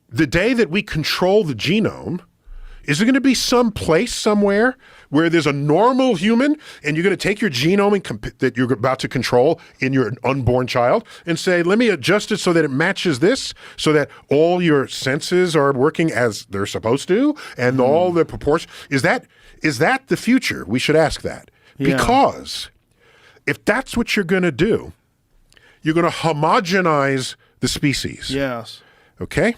the day that we control the genome, is there going to be some place somewhere where there's a normal human and you're going to take your genome that you're about to control in your unborn child and say, let me adjust it so that it matches this, so that all your senses are working as they're supposed to and all the proportions? Is that the future? We should ask that. Yeah. Because if that's what you're going to do, you're going to homogenize the species. Yes. Okay?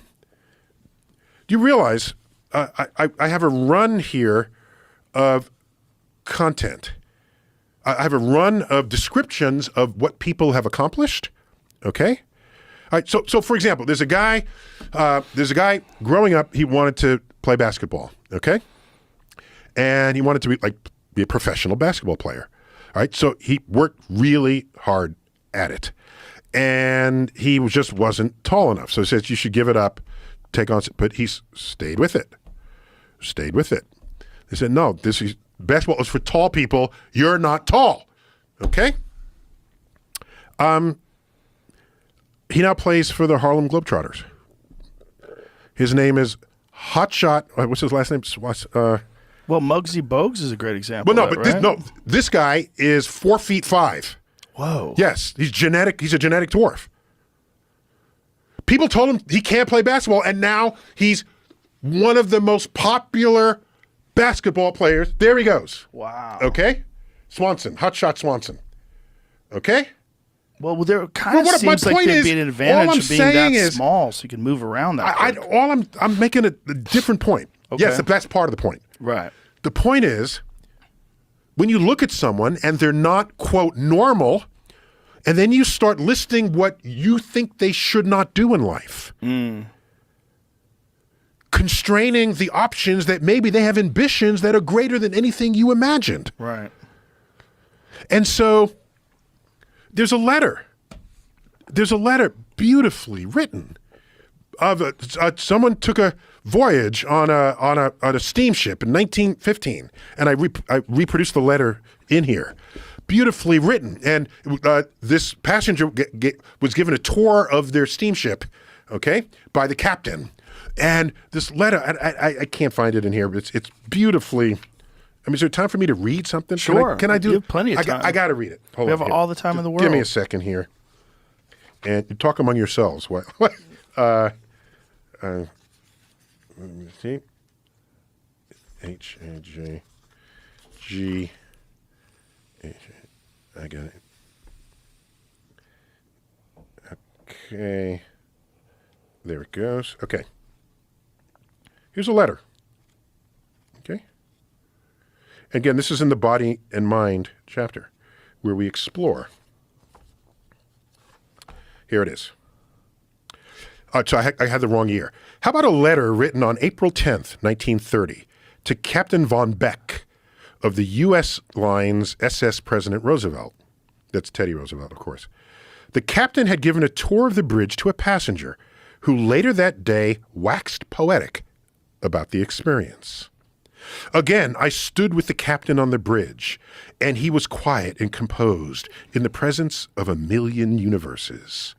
Do you realize I have a run here of content. I have a run of descriptions of what people have accomplished. Okay? All right, so for example, there's a guy growing up, he wanted to play basketball, okay? And he wanted to be a professional basketball player. All right, so he worked really hard at it. And he just wasn't tall enough. So he says, you should give it up, take on, but he stayed with it. They said, no, basketball is for tall people. You're not tall. Okay? He now plays for the Harlem Globetrotters. His name is Hotshot. What's his last name? Well, Muggsy Bogues is a great example. Well, no, of but right? This guy is 4'5". Whoa. Yes, he's genetic. He's a genetic dwarf. People told him he can't play basketball, and now he's one of the most popular basketball players. There he goes. Wow. Okay? Swanson, Hotshot Swanson. Okay? Well, there kind of seems like there'd be an advantage of being that small so you can move around that quick. I'm making a different point. Okay. Yes, that's part of the point. Right. The point is, when you look at someone and they're not, quote, normal, and then you start listing what you think they should not do in life. Constraining the options that maybe they have ambitions that are greater than anything you imagined. Right. And so there's a letter beautifully written of someone took a voyage on a steamship in 1915, and I reproduced the letter in here. Beautifully written, and this passenger was given a tour of their steamship, okay, by the captain. And this letter, I can't find it in here, but it's beautifully. I mean, is there time for me to read something? Sure. Can I do? You have plenty of time. I got to read it. Hold we on have here. all the time in the world. Give me a second here, and you talk among yourselves. What? Let me see. H-A-J-G. I got it. Okay. There it goes. Okay. Here's a letter. Okay. Again, this is in the Body and Mind chapter where we explore. Here it is. So I had the wrong year. How about a letter written on April 10th, 1930 to Captain von Beck of the U.S. Lines SS President Roosevelt. That's Teddy Roosevelt, of course. The captain had given a tour of the bridge to a passenger who later that day waxed poetic about the experience. Again, I stood with the captain on the bridge, and he was quiet and composed in the presence of a million universes,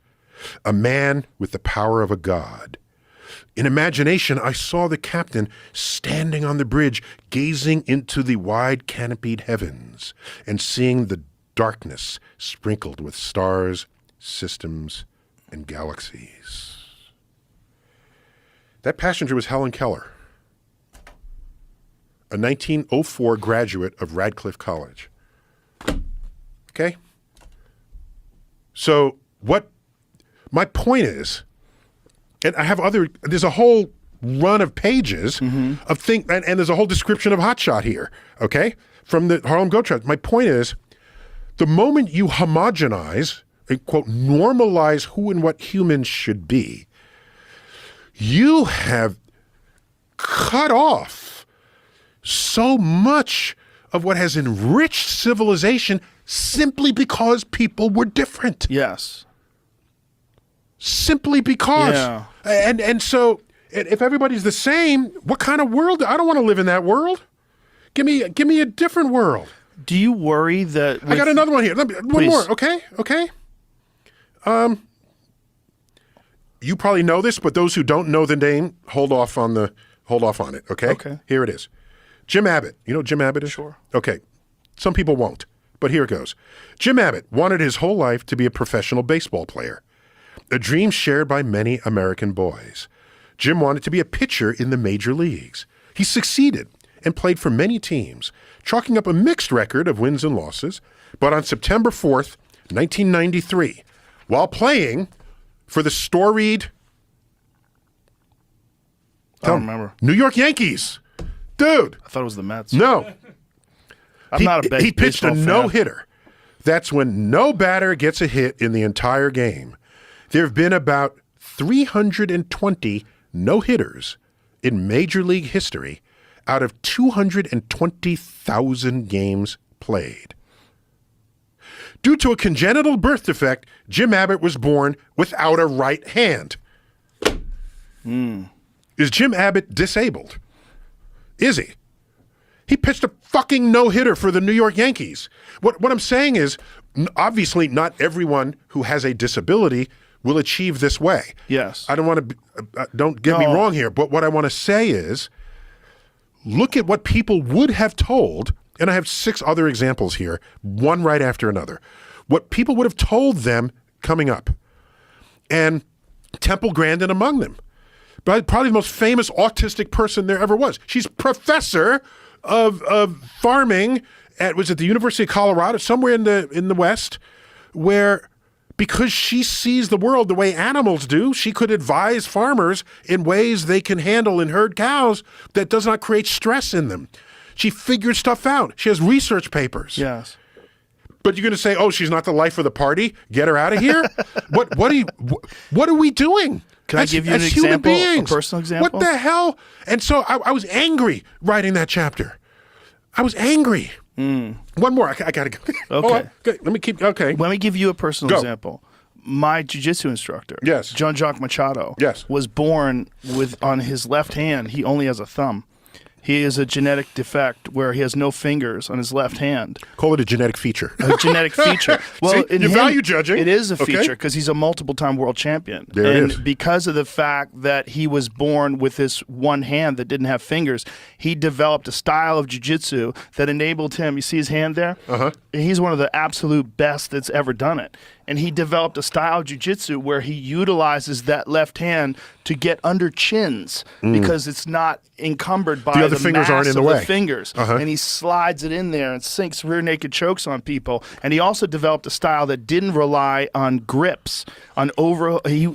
a man with the power of a god. In imagination, I saw the captain standing on the bridge, gazing into the wide canopied heavens and seeing the darkness sprinkled with stars, systems, and galaxies. That passenger was Helen Keller, a 1904 graduate of Radcliffe College. Okay? So my point is, and I have there's a whole run of pages of things, and there's a whole description of Hotshot here, okay, from the Harlem Globetrotters. My point is, the moment you homogenize, and quote, normalize who and what humans should be, you have cut off so much of what has enriched civilization simply because people were different. Yes. Simply because. Yeah. And so if everybody's the same, what kind of world? I don't want to live in that world. Give me a different world. Do you worry that I got another one here. One more, okay? you probably know this, but those who don't know the name, hold off on it. Okay. Okay. Here it is. Jim Abbott. You know what Jim Abbott is? Sure. Okay. Some people won't, but here it goes. Jim Abbott wanted his whole life to be a professional baseball player, a dream shared by many American boys. Jim wanted to be a pitcher in the major leagues. He succeeded and played for many teams, chalking up a mixed record of wins and losses. But on September 4th, 1993, while playing for the storied I don't remember. New York Yankees. Dude. I thought it was the Mets. No. Not a big He pitched a fan. no-hitter. That's when no batter gets a hit in the entire game. There have been about 320 no-hitters in Major League history out of 220,000 games played. Due to a congenital birth defect, Jim Abbott was born without a right hand. Is Jim Abbott disabled? Is he? He pitched a fucking no-hitter for the New York Yankees. What I'm saying is, obviously not everyone who has a disability will achieve this way. Yes. I don't want to, don't get me wrong here, but what I want to say is, look at what people would have told, and I have 6 other examples here, one right after another. What people would have told them coming up. And Temple Grandin among them. But probably the most famous autistic person there ever was. She's professor of farming at the University of Colorado, somewhere in the West, where because she sees the world the way animals do, she could advise farmers in ways they can handle and herd cows that does not create stress in them. She figured stuff out. She has research papers. Yes. But you're going to say, "Oh, she's not the life of the party. Get her out of here." What are we doing? Can I give you an example, a personal example? What the hell? And so I was angry writing that chapter. I was angry. One more. I got to go. Okay. Let me keep. Okay. Let me give you a personal example. My jiu-jitsu instructor, yes, Jean-Jacques Machado, yes, was born on his left hand. He only has a thumb. He is a genetic defect where he has no fingers on his left hand. Call it a genetic feature. A genetic feature. Well, see, you're value judging. It is a feature because he's a multiple-time world champion. There it is. Because of the fact that he was born with this one hand that didn't have fingers, he developed a style of jiu-jitsu that enabled him. You see his hand there? Uh-huh. He's one of the absolute best that's ever done it. And he developed a style of jiu-jitsu where he utilizes that left hand to get under chins because it's not encumbered by the fingers mass aren't in the of way. the fingers. And he slides it in there and sinks rear naked chokes on people. And he also developed a style that didn't rely on grips,